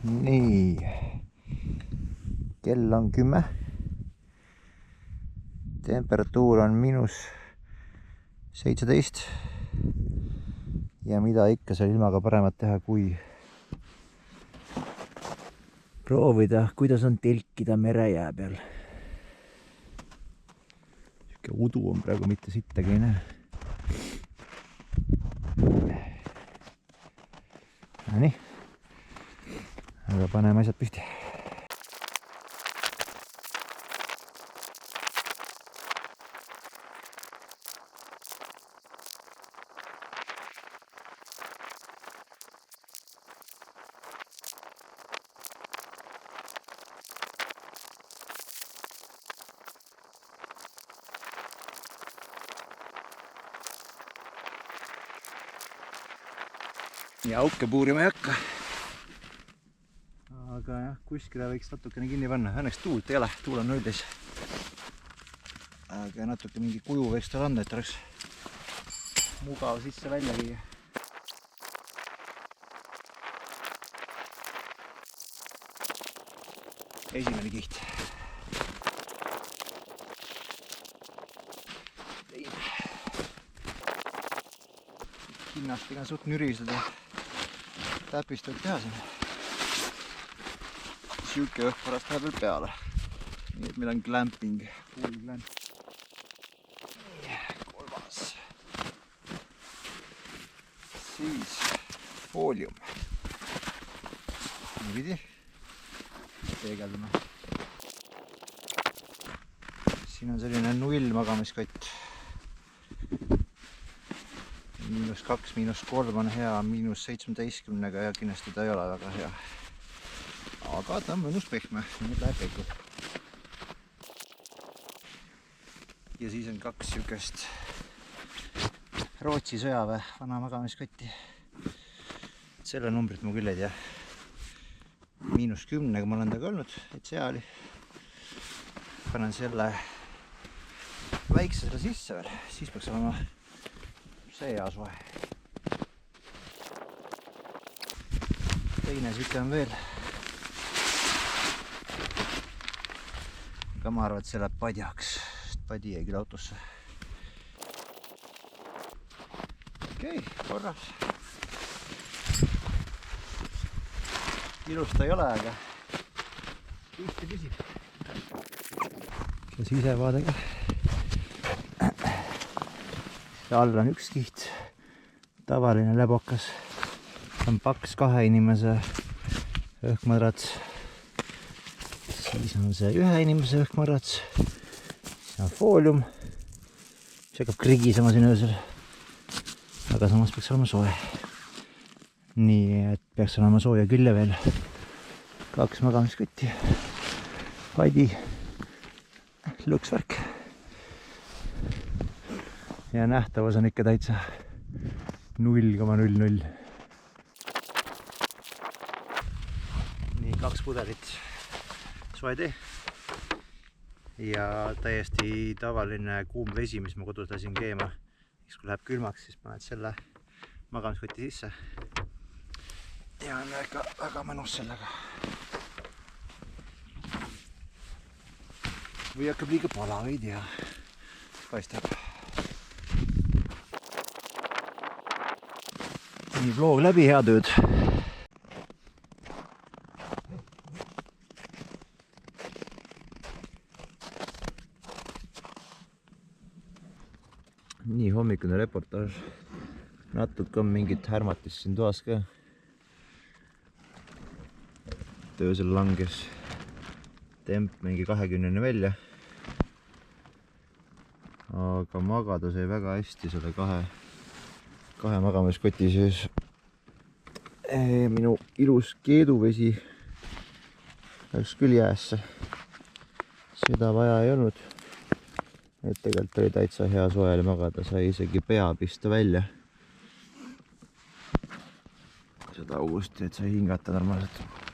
nii, kell on 10. Temperatuur on -17. Ja mida ikka seal ilmaga paremat teha, kui proovida, kuidas on telkida merejää peal. Siuke udu on praegu mitte sittagi, ei näe. Nii, aga paneme asjad püsti. Ja auke puurima ei hakka. Aga jah, kuskile võiks natukene kinni panna. Õnneks tuult ei ole, tuul on nullis. Aga natuke mingi kuju võiks tal anda, et oleks mugav sisse välja viia. Esimene kiht. Teine. Hinnast pigem suht nüriseda. Täpist võib teha siin. Siuke õhkvarast läheb veel peale. Nii et meil on glamping. Full glamp. Kolmas. Siis foolium. Nii pidi. Peegeldame. Siin on selline null magamiskott. -2, -3 on hea, -17 ja kindlasti ta ei ole väga hea. Aga ta on mõnus pehme, nüüd läheb käiku. Ja siis on 2 siukest Rootsi sõjaväe vana magamiskotti. Selle numbrit ma küll ei tea. -10, kui ma olen taga olnud, et see oli. Panen selle väikse selle sisse veel, siis peaks olema see hea soe. Teine siuke on veel. Aga ma arvan, et see läheb padjaks, sest padi jäi küll autosse. Okei, korras. Ilus ta ei ole, aga tihti püsib. Ja sisevaade ka. Ja all on üks kiht, tavaline lebokas. On paks 2 inimese õhkmadrats. Siis on see 1 inimese õhkmadrats. Siis on foolium, mis hakkab krigisema siin öösel. Aga samas peaks olema soe. Nii et peaks olema sooja küll ja veel 2 magamiskotti. Padi, luksvärk. Ja nähtavus on ikka täitsa 0,00. Nii 2 pudelit soe tee. Ja täiesti tavaline kuum vesi, mis ma kodus lasin keema. Kui läheb külmaks, siis paned selle magamiskotti sisse. Ja on väga mõnus sellega. Või hakkab liiga palav, ei tea. Paistab. Nii, vlog läbi, hea tööd. Nii, hommikune reportaaž. Natuke on mingit härmatist siin toas ka. Öösel langes temp mingi 20 välja. Aga magada sai väga hästi selle kahe magamiskoti sees. Minu ilus keeduvesi läks küll jäässe. Seda vaja ei olnud. Et tegelikult oli täitsa hea soojal magada, sai isegi pea pista välja. Seda uuesti, et sai hingata normaalselt.